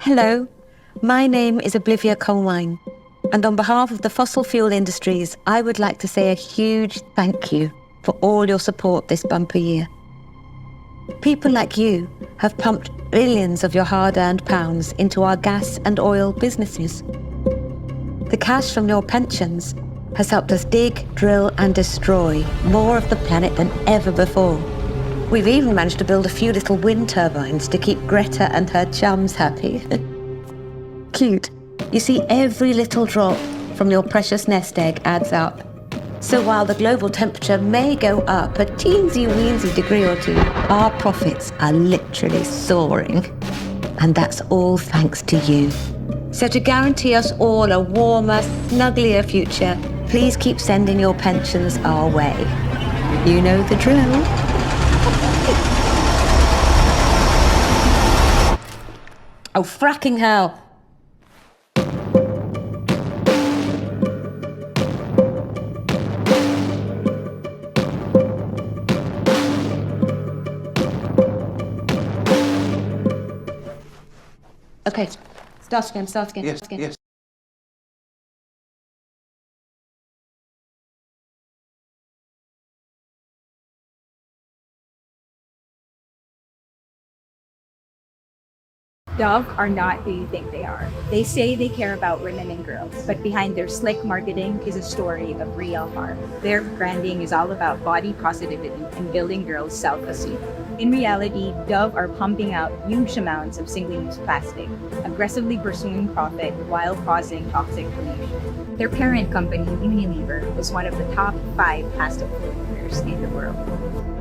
Hello, my name is Olivia Colwine, and on behalf of the fossil fuel industries, I would like to say a huge thank you for all your support this bumper year. People like you have pumped billions of your hard-earned pounds into our gas and oil businesses. The cash from your pensions has helped us dig, drill and destroy more of the planet than ever before. We've even managed to build a few little wind turbines to keep Greta and her chums happy. Cute. You see, every little drop from your precious nest egg adds up. So while the global temperature may go up a teensy-weensy degree or two, our profits are literally soaring. And that's all thanks to you. So to guarantee us all a warmer, snugglier future, please keep sending your pensions our way. You know the drill. Oh, fracking hell. Okay, start again. Yes. Dove are not who you think they are. They say they care about women and girls, but behind their slick marketing is a story of real harm. Their branding is all about body positivity and building girls' self-esteem. In reality, Dove are pumping out huge amounts of single-use plastic, aggressively pursuing profit while causing toxic pollution. Their parent company, Unilever, is one of the top 5 plastic polluters in the world.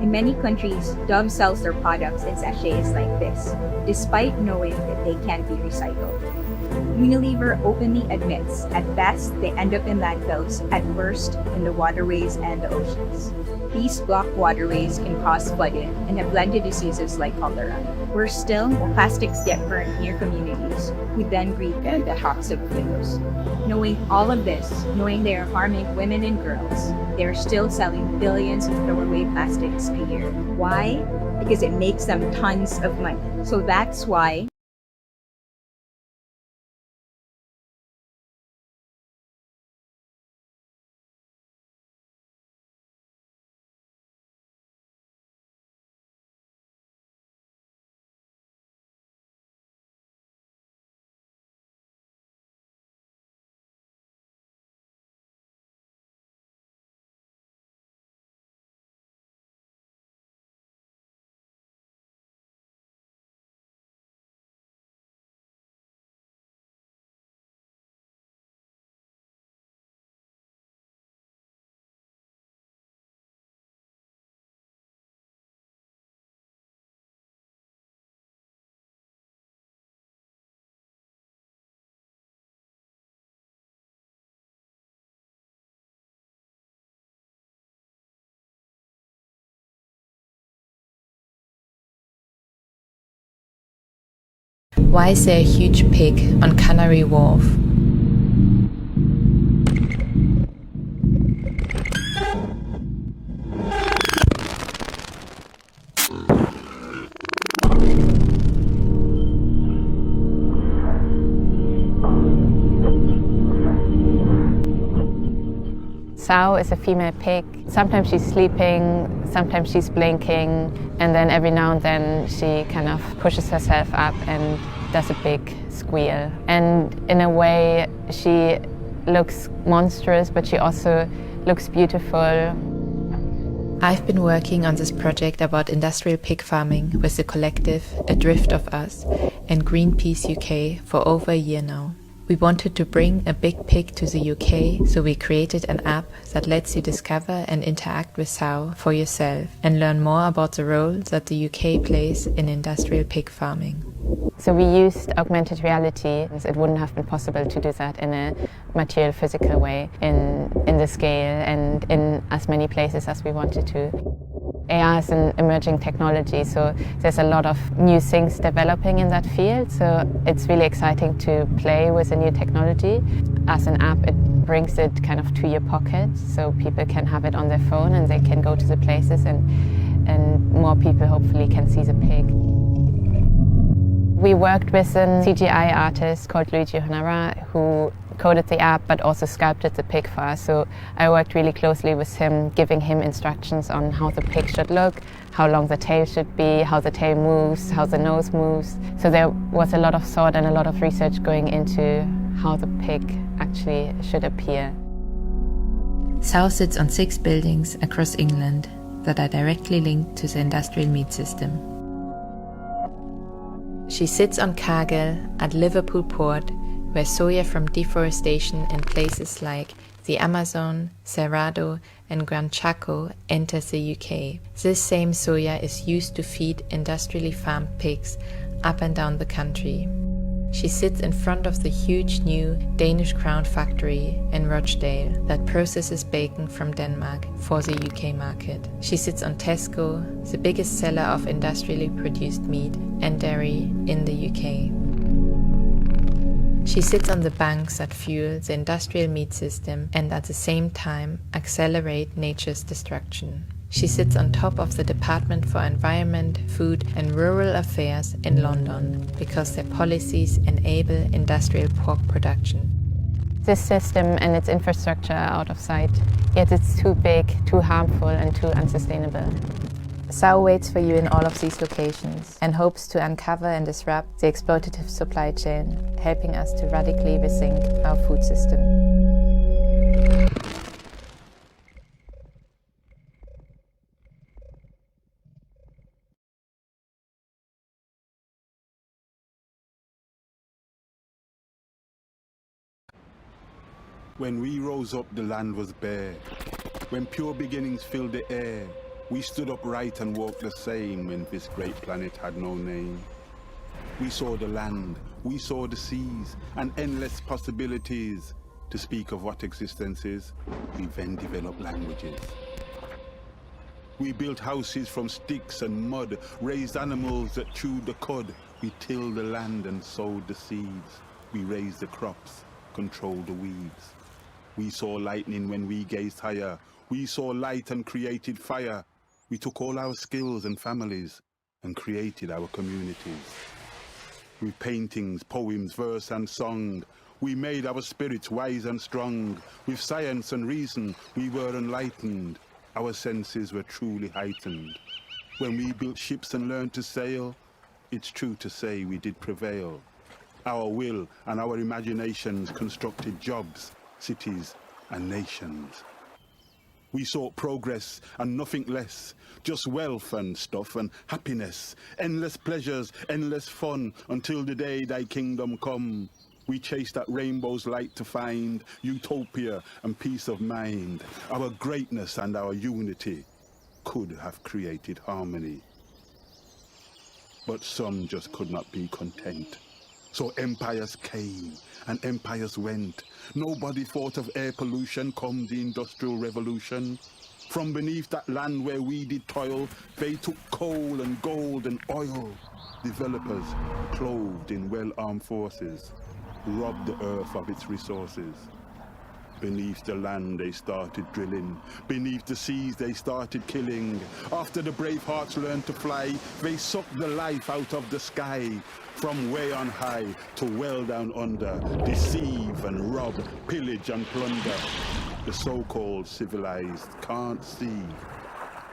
In many countries, Dove sells their products in sachets like this, despite knowing that they can't be recycled. Unilever openly admits, at best, they end up in landfills, at worst, in the waterways and the oceans. These blocked waterways can cause flooding and have led to diseases like cholera. Worse still, plastics get burnt near communities, who then breathe in the toxic fumes. Knowing all of this, knowing they are harming women and girls, they are still selling billions of throwaway plastics a year. Why? Because it makes them tons of money. So that's why Why is there a huge pig on Canary Wharf? Sow is a female pig. Sometimes she's sleeping, sometimes she's blinking, and then every now and then she kind of pushes herself up and does a big squeal. And in a way, she looks monstrous, but she also looks beautiful. I've been working on this project about industrial pig farming with the collective A Drift of Us and Greenpeace UK for over a year now. We wanted to bring a big pig to the UK, so we created an app that lets you discover and interact with sow for yourself and learn more about the role that the UK plays in industrial pig farming. So we used augmented reality. It wouldn't have been possible to do that in a material, physical way, in the scale and in as many places as we wanted to. AI is an emerging technology, so there's a lot of new things developing in that field. So it's really exciting to play with a new technology. As an app, it brings it kind of to your pocket, so people can have it on their phone and they can go to the places and more people hopefully can see the pig. We worked with a CGI artist called Luigi Honara who coded the app but also sculpted the pig for us. So I worked really closely with him, giving him instructions on how the pig should look, how long the tail should be, how the tail moves, how the nose moves. So there was a lot of thought and a lot of research going into how the pig actually should appear. Sow sits on 6 buildings across England that are directly linked to the industrial meat system. She sits on Cargill at Liverpool Port, where soya from deforestation in places like the Amazon, Cerrado and Gran Chaco enters the UK. This same soya is used to feed industrially farmed pigs up and down the country. She sits in front of the huge new Danish Crown factory in Rochdale that processes bacon from Denmark for the UK market. She sits on Tesco, the biggest seller of industrially produced meat and dairy in the UK. She sits on the banks that fuel the industrial meat system and at the same time accelerate nature's destruction. She sits on top of the Department for Environment, Food and Rural Affairs in London because their policies enable industrial pork production. This system and its infrastructure are out of sight, yet it's too big, too harmful and too unsustainable. Sow waits for you in all of these locations and hopes to uncover and disrupt the exploitative supply chain, helping us to radically rethink our food system. When we rose up, the land was bare. When pure beginnings filled the air, we stood upright and walked the same when this great planet had no name. We saw the land, we saw the seas, and endless possibilities. To speak of what existence is, we then developed languages. We built houses from sticks and mud, raised animals that chewed the cud. We tilled the land and sowed the seeds. We raised the crops, controlled the weeds. We saw lightning when we gazed higher. We saw light and created fire. We took all our skills and families and created our communities. With paintings, poems, verse and song, we made our spirits wise and strong. With science and reason, we were enlightened. Our senses were truly heightened. When we built ships and learned to sail, it's true to say we did prevail. Our will and our imaginations constructed jobs, cities and nations. We sought progress and nothing less, just wealth and stuff and happiness, endless pleasures, endless fun, until the day thy kingdom come. We chased that rainbow's light to find utopia and peace of mind. Our greatness and our unity could have created harmony. But some just could not be content. So empires came and empires went. Nobody thought of air pollution come the Industrial Revolution. From beneath that land where we did toil, they took coal and gold and oil. Developers, clothed in well-armed forces, robbed the earth of its resources. Beneath the land they started drilling, beneath the seas they started killing. After the brave hearts learned to fly, they sucked the life out of the sky. From way on high to well down under, deceive and rob, pillage and plunder. The so-called civilized can't see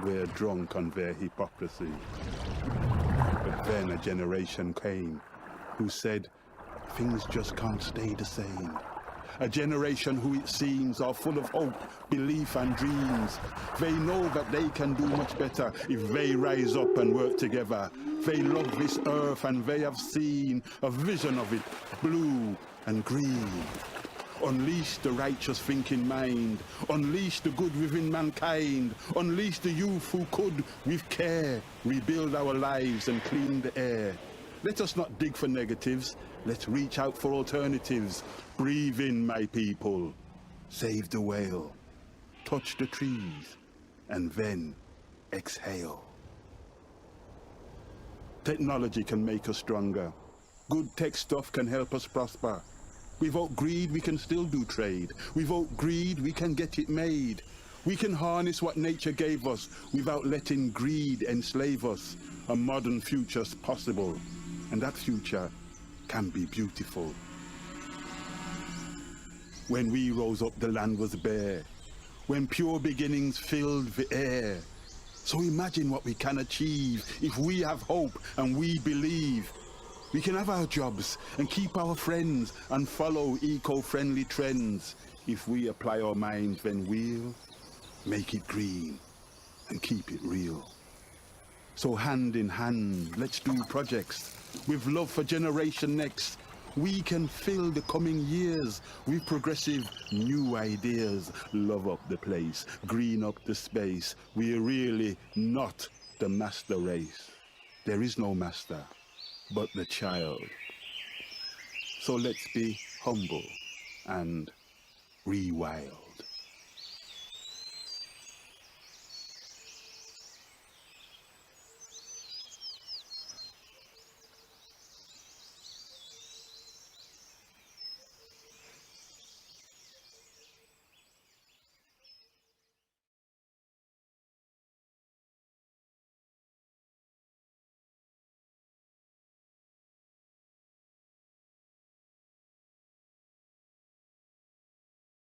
we're drunk on their hypocrisy. But then a generation came who said, things just can't stay the same. A generation who it seems are full of hope, belief and dreams. They know that they can do much better if they rise up and work together. They love this earth and they have seen a vision of it, blue and green. Unleash the righteous thinking mind, unleash the good within mankind, unleash the youth who could, with care, rebuild our lives and clean the air. Let us not dig for negatives, let's reach out for alternatives. Breathe in, my people, save the whale, touch the trees, and then exhale. Technology can make us stronger. Good tech stuff can help us prosper. Without greed, we can still do trade. Without greed, we can get it made. We can harness what nature gave us without letting greed enslave us. A modern future's possible. and that future can be beautiful. When we rose up, the land was bare, when pure beginnings filled the air. So imagine what we can achieve if we have hope and we believe. We can have our jobs and keep our friends and follow eco-friendly trends. If we apply our minds, then we'll make it green and keep it real. So hand in hand, let's do projects with love for generation next. We can fill the coming years with progressive new ideas. Love up the place, green up the space. We're really not the master race. There is no master but the child. So let's be humble and rewild.